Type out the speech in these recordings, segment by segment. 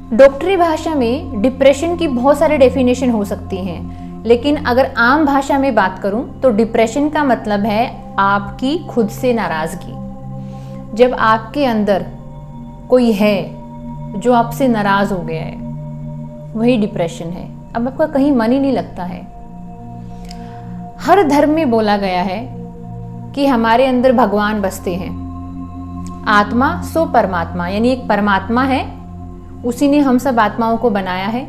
डॉक्टरी भाषा में डिप्रेशन की बहुत सारे डेफिनेशन हो सकती हैं, लेकिन अगर आम भाषा में बात करूं तो डिप्रेशन का मतलब है आपकी खुद से नाराज़गी। जब आपके अंदर कोई है जो आपसे नाराज़ हो गया है, वही डिप्रेशन है। अब आपका कहीं मन ही नहीं लगता है। हर धर्म में बोला गया है कि हमारे अंदर भगवान बसते हैं। आत्मा सो परमात्मा, यानी एक परमात्मा है, उसी ने हम सब आत्माओं को बनाया है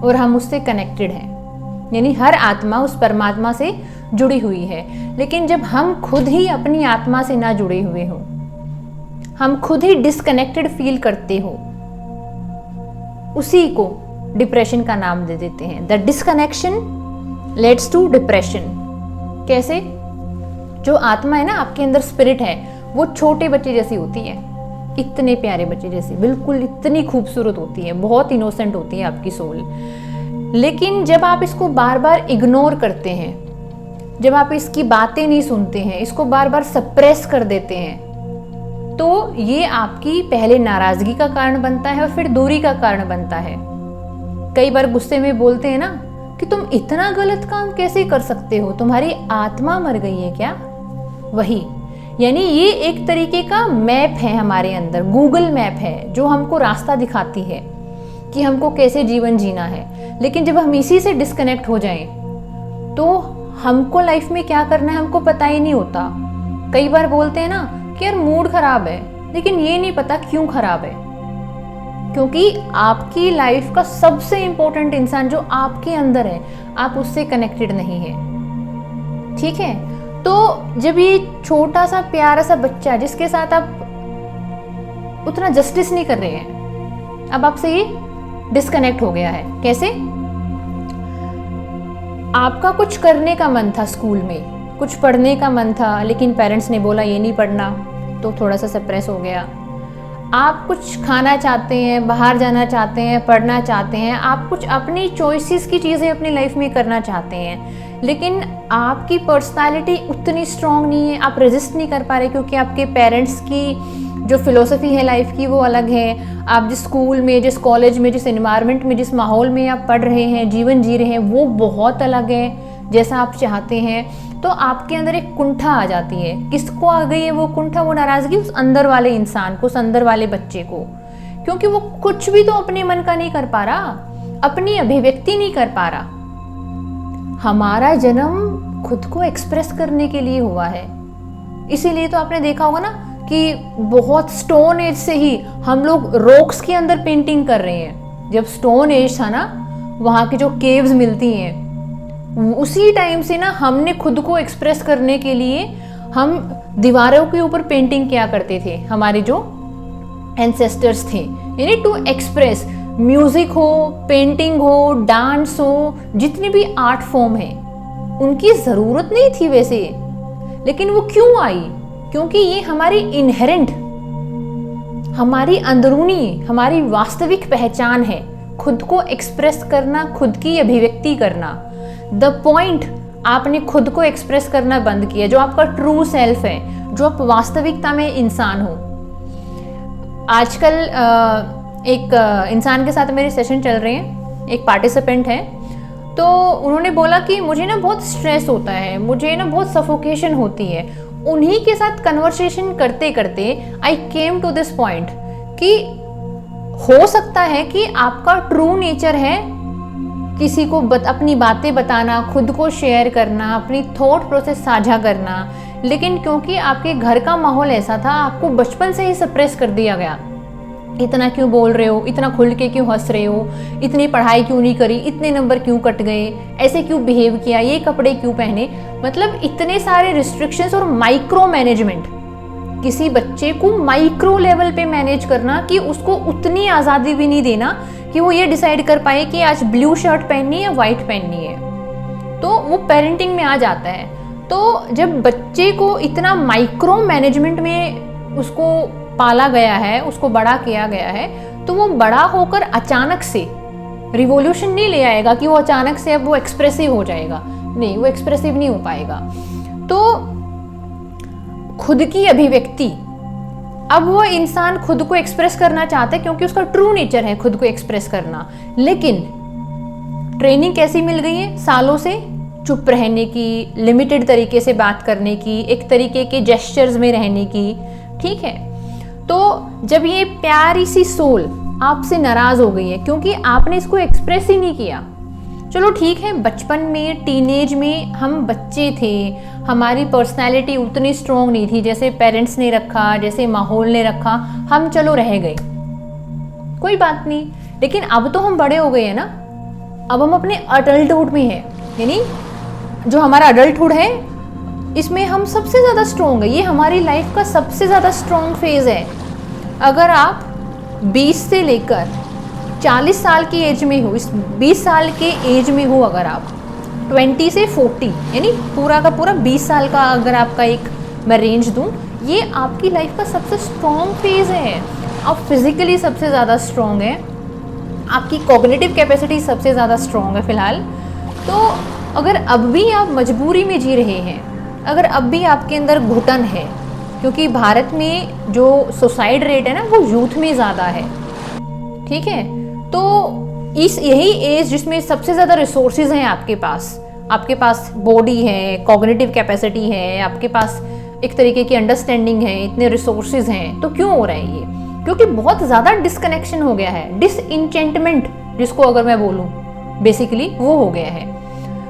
और हम उससे कनेक्टेड हैं। यानी हर आत्मा उस परमात्मा से जुड़ी हुई है। लेकिन जब हम खुद ही अपनी आत्मा से ना जुड़े हुए हो, हम खुद ही डिस्कनेक्टेड फील करते हो, उसी को डिप्रेशन का नाम दे देते हैं। The disconnection leads to depression. कैसे? जो आत्मा है ना, आपके अंदर स्पिरिट है, वो छोटे बच्चे जैसी होती है, इतने प्यारे बच्चे जैसी, बिल्कुल इतनी खूबसूरत होती है, बहुत इनोसेंट होती है आपकी सोल। लेकिन जब आप इसको बार बार इग्नोर करते हैं, जब आप इसकी बातें नहीं सुनते हैं, इसको बार बार सप्रेस कर देते हैं, तो ये आपकी पहले नाराजगी का कारण बनता है और फिर दूरी का कारण बनता है। कई बार गुस्से में बोलते हैं ना कि तुम इतना गलत काम कैसे कर सकते हो, तुम्हारी आत्मा मर गई है क्या? वही, यानी ये एक तरीके का मैप है हमारे अंदर, गूगल मैप है जो हमको रास्ता दिखाती है कि हमको कैसे जीवन जीना है। लेकिन जब हम इसी से डिस्कनेक्ट हो जाएं तो हमको लाइफ में क्या करना है हमको पता ही नहीं होता। कई बार बोलते हैं ना कि यार मूड खराब है, लेकिन ये नहीं पता क्यों खराब है, क्योंकि आपकी लाइफ का सबसे इंपॉर्टेंट इंसान जो आपके अंदर है, आप उससे कनेक्टेड नहीं है। ठीक है? तो जब ये छोटा सा प्यारा सा बच्चा जिसके साथ आप उतना जस्टिस नहीं कर रहे हैं, अब आपसे ये डिस्कनेक्ट हो गया है। कैसे? आपका कुछ करने का मन था, स्कूल में कुछ पढ़ने का मन था, लेकिन पेरेंट्स ने बोला ये नहीं पढ़ना, तो थोड़ा सा सप्रेस हो गया। आप कुछ खाना चाहते हैं, बाहर जाना चाहते हैं, पढ़ना चाहते हैं, आप कुछ अपनी चॉइसेस की चीज़ें अपनी लाइफ में करना चाहते हैं, लेकिन आपकी पर्सनालिटी उतनी स्ट्रांग नहीं है, आप रेजिस्ट नहीं कर पा रहे क्योंकि आपके पेरेंट्स की जो फिलोसफी है लाइफ की वो अलग है। आप जिस स्कूल में, जिस कॉलेज में, जिस एनवायरनमेंट में, जिस माहौल में आप पढ़ रहे हैं, जीवन जी रहे हैं, वो बहुत अलग है जैसा आप चाहते हैं। तो आपके अंदर एक कुंठा आ जाती है। किसको आ गई है वो कुंठा, वो नाराजगी? उस अंदर वाले इंसान को, उस अंदर वाले बच्चे को, क्योंकि वो कुछ भी तो अपने मन का नहीं कर पा रहा, अपनी अभिव्यक्ति नहीं कर पा रहा। हमारा जन्म खुद को एक्सप्रेस करने के लिए हुआ है। इसीलिए तो आपने देखा होगा ना कि बहुत स्टोन एज से ही हम लोग रॉक्स के अंदर पेंटिंग कर रहे हैं। जब स्टोन एज था ना, वहाँ की जो केव्स मिलती हैं, उसी टाइम से ना हमने खुद को एक्सप्रेस करने के लिए हम दीवारों के ऊपर पेंटिंग किया करते थे। हमारे जो एंसेस्टर्स थे, यानी टू एक्सप्रेस, म्यूजिक हो, पेंटिंग हो, डांस हो, जितनी भी आर्ट फॉर्म है, उनकी ज़रूरत नहीं थी वैसे, लेकिन वो क्यों आई? क्योंकि ये हमारी इनहेरेंट, हमारी अंदरूनी, हमारी वास्तविक पहचान है, खुद को एक्सप्रेस करना, खुद की अभिव्यक्ति करना। द पॉइंट, आपने खुद को एक्सप्रेस करना बंद किया, जो आपका ट्रू सेल्फ है, जो आप वास्तविकता में इंसान हो। आजकल एक इंसान के साथ मेरे सेशन चल रहे हैं, एक पार्टिसिपेंट है, तो उन्होंने बोला कि मुझे ना बहुत स्ट्रेस होता है, मुझे ना बहुत सफोकेशन होती है। उन्हीं के साथ कन्वर्सेशन करते करते आई केम टू दिस पॉइंट कि हो सकता है कि आपका ट्रू नेचर है किसी को अपनी बातें बताना, खुद को शेयर करना, अपनी थॉट प्रोसेस साझा करना, लेकिन क्योंकि आपके घर का माहौल ऐसा था, आपको बचपन से ही सप्रेस कर दिया गया। इतना क्यों बोल रहे हो, इतना खुल के क्यों हंस रहे हो, इतनी पढ़ाई क्यों नहीं करी, इतने नंबर क्यों कट गए, ऐसे क्यों बिहेव किया, ये कपड़े क्यों पहने, मतलब इतने सारे रिस्ट्रिक्शंस और माइक्रो मैनेजमेंट। किसी बच्चे को माइक्रो लेवल पे मैनेज करना कि उसको उतनी आज़ादी भी नहीं देना कि वो ये डिसाइड कर पाए कि आज ब्लू शर्ट पहननी है या वाइट पहननी है, तो वो पेरेंटिंग में आ जाता है। तो जब बच्चे को इतना माइक्रो मैनेजमेंट में उसको पाला गया है, उसको बड़ा किया गया है, तो वो बड़ा होकर अचानक से रिवॉल्यूशन नहीं ले आएगा कि वो अचानक से अब वो एक्सप्रेसिव हो जाएगा। नहीं, वो एक्सप्रेसिव नहीं हो पाएगा। तो खुद की अभिव्यक्ति अब वो इंसान खुद को एक्सप्रेस करना चाहता है क्योंकि उसका ट्रू नेचर है खुद को एक्सप्रेस करना, लेकिन ट्रेनिंग कैसी मिल गई है सालों से, चुप रहने की, लिमिटेड तरीके से बात करने की, एक तरीके के जेस्चर्स में रहने की, ठीक है। तो जब ये प्यारी सी सोल आपसे नाराज हो गई है क्योंकि आपने इसको एक्सप्रेस ही नहीं किया, चलो ठीक है, बचपन में, टीनेज में हम बच्चे थे, हमारी पर्सनैलिटी उतनी स्ट्रॉन्ग नहीं थी, जैसे पेरेंट्स ने रखा, जैसे माहौल ने रखा, हम चलो रह गए, कोई बात नहीं। लेकिन अब तो हम बड़े हो गए हैं ना, अब हम अपने अडल्टहुड में हैं, यानी जो हमारा अडल्टहुड है इसमें हम सबसे ज़्यादा स्ट्रॉन्ग है, ये हमारी लाइफ का सबसे ज़्यादा स्ट्रॉन्ग फेज़ है। अगर आप 20 से लेकर 40 साल की एज में हो, इस 20 साल के एज में हो, अगर आप 20 से 40 यानी पूरा का पूरा 20 साल का अगर आपका एक मैं रेंज दूं, ये आपकी लाइफ का सबसे स्ट्रॉन्ग फेज़ है। आप फिज़िकली सबसे ज़्यादा स्ट्रॉन्ग है, आपकी कॉग्निटिव कैपेसिटी सबसे ज़्यादा स्ट्रॉन्ग है फ़िलहाल। तो अगर अब भी आप मजबूरी में जी रहे हैं, अगर अब भी आपके अंदर घुटन है, क्योंकि भारत में जो सुसाइड रेट है ना वो यूथ में ज़्यादा है, ठीक है। तो इस यही एज जिसमें सबसे ज़्यादा रिसोर्सेज हैं आपके पास बॉडी है, कॉग्निटिव कैपेसिटी है, आपके पास एक तरीके की अंडरस्टैंडिंग है, इतने रिसोर्सेज हैं, तो क्यों हो रहा है ये? क्योंकि बहुत ज़्यादा डिस्कनेक्शन हो गया है, डिसइंचेंटमेंट जिसको अगर मैं बोलूँ बेसिकली वो हो गया है।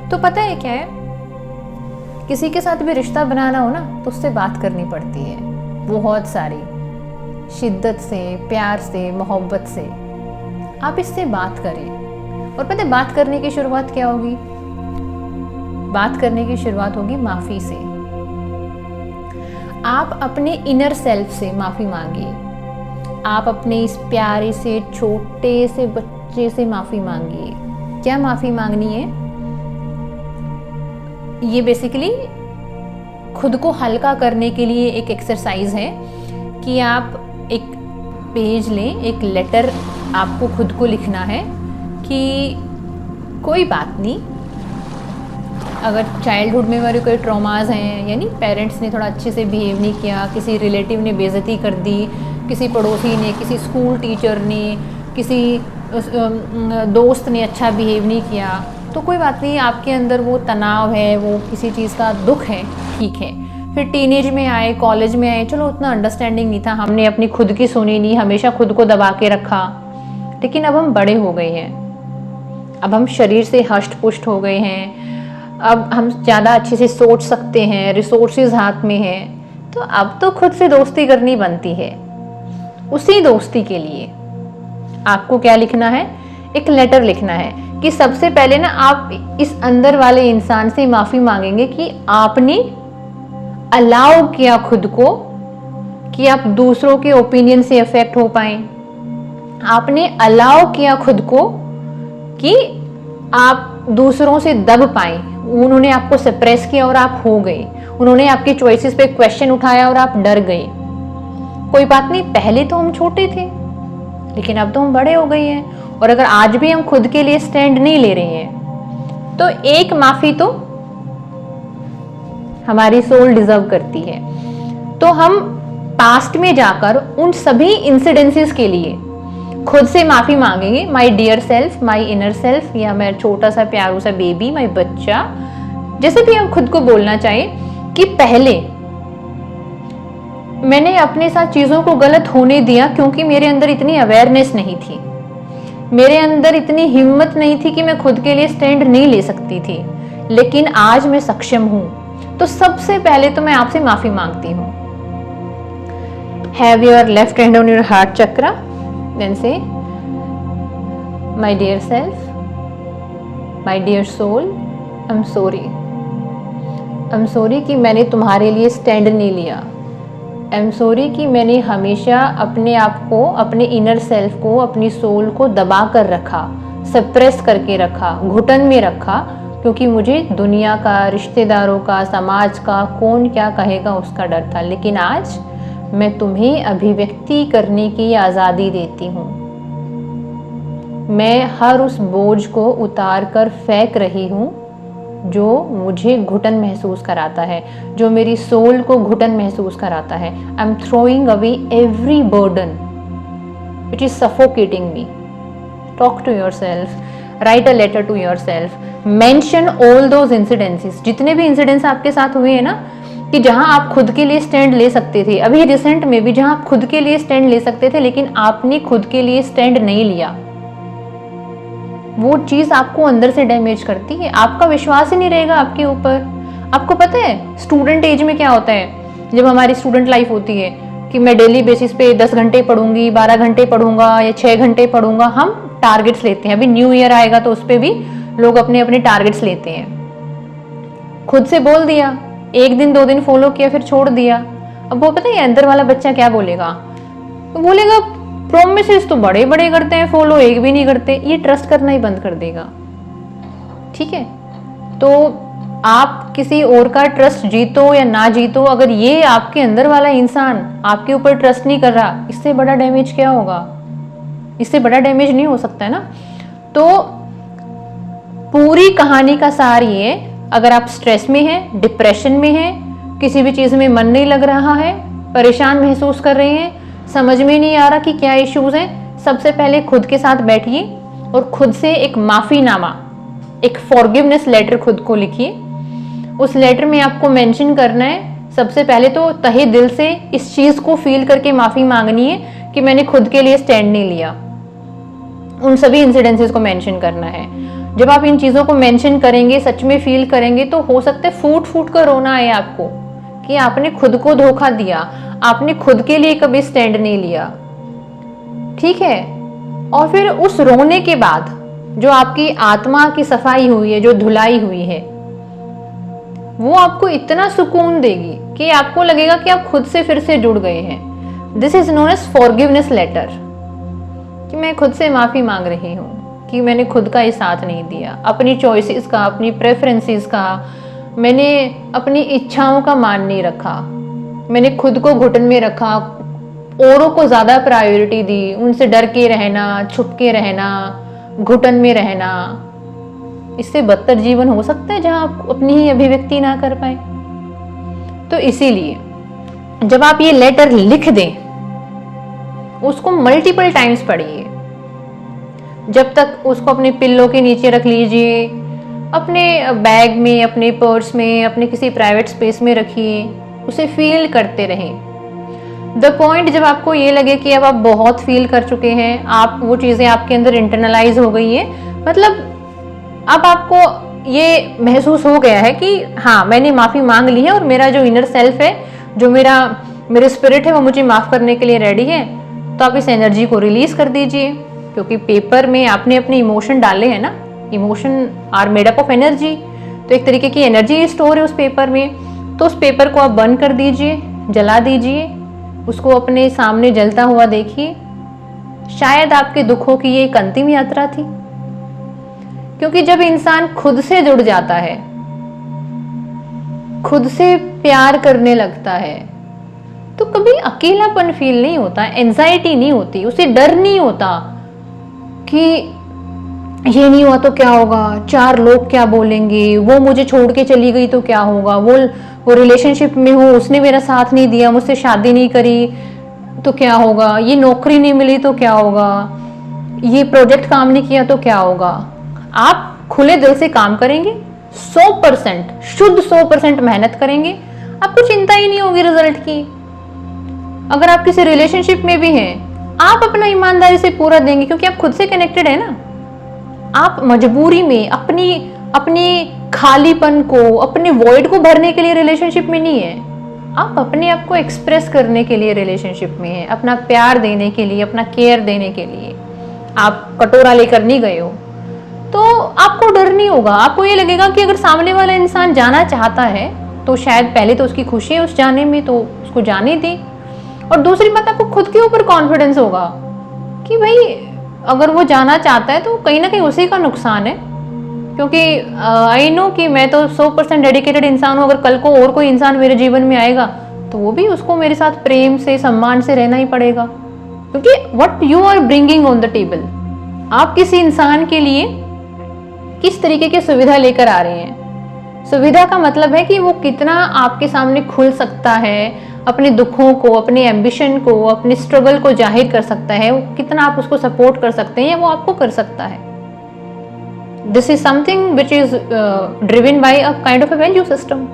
तो पता है क्या है, किसी के साथ भी रिश्ता बनाना हो ना तो उससे बात करनी पड़ती है, बहुत सारी शिद्दत से, प्यार से, मोहब्बत से आप इससे बात करें। और पता है बात करने की शुरुआत क्या होगी? बात करने की शुरुआत होगी माफ़ी से। आप अपने इनर सेल्फ से माफ़ी मांगिए, आप अपने इस प्यारे से छोटे से बच्चे से माफ़ी मांगिए। क्या माफ़ी मांगनी है? ये बेसिकली खुद को हल्का करने के लिए एक एक्सरसाइज है कि आप एक पेज लें, एक लेटर आपको खुद को लिखना है कि कोई बात नहीं, अगर चाइल्डहुड में मेरे कोई ट्रॉमाज हैं, यानी पेरेंट्स ने थोड़ा अच्छे से बिहेव नहीं किया, किसी रिलेटिव ने बेइज्जती कर दी, किसी पड़ोसी ने, किसी स्कूल टीचर ने, किसी दोस्त ने अच्छा बिहेव नहीं किया, तो कोई बात नहीं, आपके अंदर वो तनाव है, वो किसी चीज़ का दुख है, ठीक है। फिर टीनेज में आए, कॉलेज में आए, चलो उतना अंडरस्टैंडिंग नहीं था, हमने अपनी खुद की सुनी नहीं, हमेशा खुद को दबा के रखा। लेकिन अब हम बड़े हो गए हैं, अब हम शरीर से हष्ट पुष्ट हो गए हैं, अब हम ज़्यादा अच्छे से सोच सकते हैं, रिसोर्सेज हाथ में हैं, तो अब तो खुद से दोस्ती करनी बनती है। उसी दोस्ती के लिए आपको क्या लिखना है? एक लेटर लिखना है कि सबसे पहले ना आप इस अंदर वाले इंसान से माफ़ी मांगेंगे कि आपने अलाउ किया खुद को कि आप दूसरों के ओपिनियन से अफेक्ट हो पाए, आपने अलाउ किया खुद को कि आप दूसरों से दब पाए, उन्होंने आपको सप्रेस किया और आप हो गए, उन्होंने आपकी चॉइसेस पे क्वेश्चन उठाया और आप डर गए। कोई बात नहीं, पहले तो हम छोटे थे लेकिन अब तो हम बड़े हो गए हैं, और अगर आज भी हम खुद के लिए स्टैंड नहीं ले रहे हैं तो एक माफ़ी तो हमारी सोल डिजर्व करती है। तो हम पास्ट में जाकर उन सभी इंसिडेंसेस के लिए खुद से माफ़ी मांगेंगे, my dear self, my inner self, या मैं छोटा सा प्यारू सा बेबी, माई बच्चा, जैसे भी हम खुद को बोलना चाहें कि पहले मैंने अपने साथ चीज़ों को गलत होने दिया क्योंकि मेरे अंदर इतनी अवेयरनेस नहीं थी, मेरे अंदर इतनी हिम्मत नहीं थी कि मैं खुद के लिए स्टैंड नहीं ले सकती थी, लेकिन आज मैं सक्षम हूँ। तो सबसे पहले तो मैं आपसे माफ़ी मांगती हूँ। Have your left hand on your heart chakra, then say my dear self, my dear soul, I am sorry, I am sorry कि मैंने तुम्हारे लिए स्टैंड नहीं लिया, आई एम सॉरी कि मैंने हमेशा अपने आप को, अपने इनर सेल्फ को, अपनी सोल को दबा कर रखा, सप्रेस करके रखा, घुटन में रखा, क्योंकि मुझे दुनिया का, रिश्तेदारों का, समाज का, कौन क्या कहेगा उसका डर था। लेकिन आज मैं तुम्हें अभिव्यक्ति करने की आज़ादी देती हूँ, मैं हर उस बोझ को उतार कर फेंक रही हूँ जो मुझे घुटन महसूस कराता है, जो मेरी सोल को घुटन महसूस कराता है। I am throwing away every burden which is suffocating me. Talk to yourself, write a letter to yourself, mention all those incidences. जितने भी इंसिडेंट्स आपके साथ हुए हैं ना, कि जहां आप खुद के लिए स्टैंड ले सकते थे, अभी रिसेंट में भी जहां आप खुद के लिए स्टैंड ले सकते थे लेकिन आपने खुद के लिए स्टैंड नहीं लिया, वो चीज आपको अंदर से डैमेज करती है। आपका विश्वास ही नहीं रहेगा आपके ऊपर। आपको पता है स्टूडेंट एज में क्या होता है, जब हमारी स्टूडेंट लाइफ होती है कि मैं डेली बेसिस पे 10 घंटे पढ़ूंगी, 12 घंटे पढ़ूंगा या 6 घंटे पढ़ूंगा, हम टारगेट्स लेते हैं। अभी न्यू ईयर आएगा तो उस पर भी लोग अपने अपने टारगेट्स लेते हैं। खुद से बोल दिया, 1 दिन 2 दिन फॉलो किया, फिर छोड़ दिया। अब वो पता है अंदर वाला बच्चा क्या बोलेगा, तो बोलेगा प्रोमिसेस तो बड़े बड़े करते हैं, फॉलो एक भी नहीं करते। ये ट्रस्ट करना ही बंद कर देगा। ठीक है, तो आप किसी और का ट्रस्ट जीतो या ना जीतो, अगर ये आपके अंदर वाला इंसान आपके ऊपर ट्रस्ट नहीं कर रहा, इससे बड़ा डैमेज क्या होगा? इससे बड़ा डैमेज नहीं हो सकता है ना। तो पूरी कहानी का सार ये, अगर आप स्ट्रेस में हैं, डिप्रेशन में हैं, किसी भी चीज में मन नहीं लग रहा है, परेशान महसूस कर रहे हैं, समझ में नहीं आ रहा कि क्या इश्यूज हैं, सबसे पहले खुद के साथ बैठिए और खुद से एक माफीनामा, एक फॉरगिवनेस लेटर खुद को लिखिए। उस लेटर में आपको मेंशन करना है, सबसे पहले तो तहे दिल से इस चीज को फील करके माफी मांगनी है कि मैंने खुद के लिए स्टैंड नहीं लिया। उन सभी इंसिडेंसेस को मेंशन करना है। जब आप इन चीजों को मेंशन करेंगे, सच में फील करेंगे, तो हो सकता है फूट फूट कर रोना आए आपको कि आपने खुद को धोखा दिया, आपने खुद के लिए कभी स्टैंड नहीं लिया। ठीक है, और फिर उस रोने के बाद जो आपकी आत्मा की सफाई हुई है, जो धुलाई हुई है, वो आपको इतना सुकून देगी कि आपको लगेगा कि आप खुद से फिर से जुड़ गए हैं। This is known as forgiveness letter, कि मैं खुद से माफी मांग रही हूँ कि मैंने खुद का ही साथ नहीं दिया, अपनी चॉइसेस का, अपनी प्रेफरेंसेस का, मैंने अपनी इच्छाओं का मान नहीं रखा, मैंने खुद को घुटन में रखा, औरों को ज्यादा प्रायोरिटी दी, उनसे डर के रहना, छुप के रहना, घुटन में रहना। इससे बदतर जीवन हो सकता है जहां आप अपनी ही अभिव्यक्ति ना कर पाए। तो इसीलिए जब आप ये लेटर लिख दें, उसको मल्टीपल टाइम्स पढ़िए। जब तक उसको अपने पिल्लो के नीचे रख लीजिए, अपने बैग में, अपने पर्स में, अपने किसी प्राइवेट स्पेस में रखिए, उसे फील करते रहें। द पॉइंट जब आपको ये लगे कि अब आप बहुत फील कर चुके हैं, आप वो चीज़ें आपके अंदर इंटरनलाइज हो गई है, मतलब अब आपको ये महसूस हो गया है कि हाँ मैंने माफ़ी मांग ली है और मेरा जो इनर सेल्फ है, जो मेरे स्पिरिट है, वो मुझे माफ़ करने के लिए रेडी है। तो आप इस एनर्जी को रिलीज कर दीजिए, क्योंकि पेपर में आपने अपने इमोशन डाले हैं ना, emotion are made up of energy, तो एक तरीके की एनर्जी स्टोर है उस पेपर में। तो उस पेपर को आप बंद कर दीजिए, जला दीजिए, उसको अपने सामने जलता हुआ देखिए। शायद आपके दुखों की ये एक अंतिम यात्रा थी, क्योंकि जब इंसान खुद से जुड़ जाता है, खुद से प्यार करने लगता है, तो कभी अकेलापन फील नहीं होता, एंजाइटी नहीं होती, उसे डर नहीं होता कि ये नहीं हुआ तो क्या होगा, 4 लोग क्या बोलेंगे, वो मुझे छोड़ के चली गई तो क्या होगा, वो रिलेशनशिप में हो, उसने मेरा साथ नहीं दिया, मुझसे शादी नहीं करी तो क्या होगा, ये नौकरी नहीं मिली तो क्या होगा, ये प्रोजेक्ट काम नहीं किया तो क्या होगा। आप खुले दिल से काम करेंगे, 100% शुद्ध 100% मेहनत करेंगे, आपको चिंता ही नहीं होगी रिजल्ट की। अगर आप किसी रिलेशनशिप में भी हैं, आप अपना ईमानदारी से पूरा देंगे, क्योंकि आप खुद से कनेक्टेड है ना। आप मजबूरी में अपनी खालीपन को, अपने वॉइड को भरने के लिए रिलेशनशिप में नहीं है। आप अपने आप को एक्सप्रेस करने के लिए रिलेशनशिप में है, अपना प्यार देने के लिए, अपना केयर देने के लिए। आप कटोरा लेकर नहीं गए हो तो आपको डर नहीं होगा। आपको ये लगेगा कि अगर सामने वाला इंसान जाना चाहता है तो शायद पहले तो उसकी खुशी है उस जाने में, तो उसको जाने दी। और दूसरी बात, आपको खुद के ऊपर कॉन्फिडेंस होगा कि भाई अगर वो जाना चाहता है तो कहीं ना कहीं उसी का नुकसान है, क्योंकि आई नो कि मैं तो 100% डेडिकेटेड इंसान हूँ। अगर कल को और कोई इंसान मेरे जीवन में आएगा तो वो भी उसको मेरे साथ प्रेम से, सम्मान से रहना ही पड़ेगा, क्योंकि what you are bringing on the table, आप किसी इंसान के लिए किस तरीके की सुविधा लेकर आ रहे हैं, सुविधा का मतलब है कि वो कितना आपके सामने खुल सकता है, अपने दुखों को, अपने एम्बिशन को, अपने स्ट्रगल को जाहिर कर सकता है, वो कितना आप उसको सपोर्ट कर सकते हैं, वो आपको कर सकता है। This is something which is driven by a kind of a value system.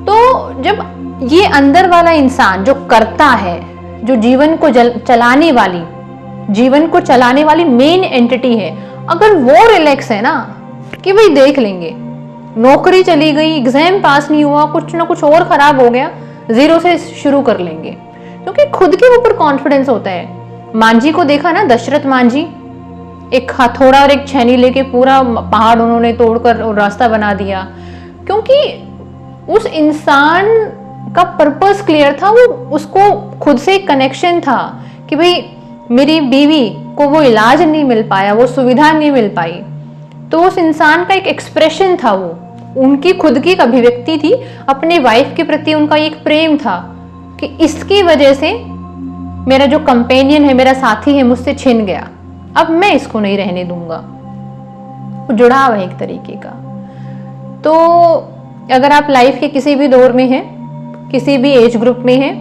तो जब ये अंदर वाला इंसान जो करता है, जो जीवन को चलाने वाली मेन एंटिटी है, अगर वो रिलैक्स है ना कि भाई देख लेंगे, नौकरी चली गई, एग्जाम पास नहीं हुआ, कुछ ना कुछ और खराब हो गया, जीरो से शुरू कर लेंगे, क्योंकि खुद के ऊपर कॉन्फिडेंस होता है। मांझी को देखा ना, दशरथ मांझी, एक हथौड़ा और एक छेनी लेके पूरा पहाड़ उन्होंने तोड़कर और रास्ता बना दिया, क्योंकि उस इंसान का पर्पस क्लियर था, वो उसको खुद से एक कनेक्शन था कि भाई मेरी बीवी को वो इलाज नहीं मिल पाया, वो सुविधा नहीं मिल पाई, तो उस इंसान का एक एक्सप्रेशन था, वो उनकी खुद की एक अभिव्यक्ति थी, अपने वाइफ के प्रति उनका एक प्रेम था कि इसकी वजह से मेरा जो कंपेनियन है, मेरा साथी है, मुझसे छिन गया, अब मैं इसको नहीं रहने दूंगा। वो जुड़ाव है एक तरीके का। तो अगर आप लाइफ के किसी भी दौर में हैं, किसी भी एज ग्रुप में हैं,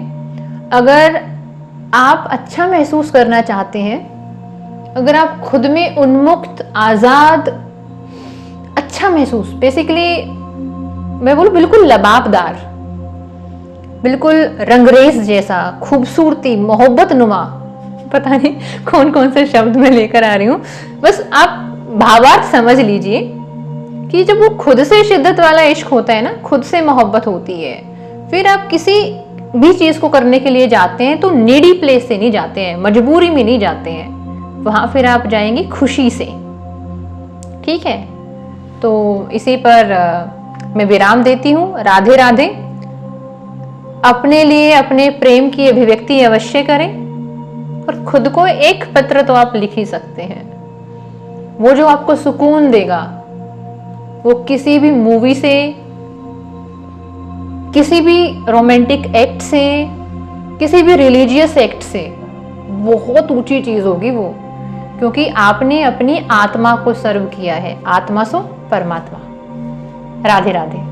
अगर आप अच्छा महसूस करना चाहते हैं, अगर आप खुद में उन्मुक्त, आजाद, अच्छा महसूस, बेसिकली मैं बोलूं बिल्कुल लबाबदार, बिल्कुल रंगरेज जैसा, खूबसूरती, मोहब्बत नुमा, पता नहीं कौन कौन से शब्द मैं लेकर आ रही हूं, बस आप भावार्थ समझ लीजिए कि जब वो खुद से शिद्दत वाला इश्क होता है ना, खुद से मोहब्बत होती है, फिर आप किसी भी चीज को करने के लिए जाते हैं तो नीडी प्लेस से नहीं जाते हैं, मजबूरी में नहीं जाते हैं, वहां फिर आप जाएंगे खुशी से। ठीक है, तो इसी पर मैं विराम देती हूँ। राधे राधे। अपने लिए अपने प्रेम की अभिव्यक्ति अवश्य करें, और खुद को एक पत्र तो आप लिख ही सकते हैं, वो जो आपको सुकून देगा, वो किसी भी मूवी से, किसी भी रोमांटिक एक्ट से, किसी भी रिलीजियस एक्ट से बहुत ऊंची चीज होगी वो, क्योंकि आपने अपनी आत्मा को सर्व किया है। आत्मा सो परमात्मा। राधे राधे।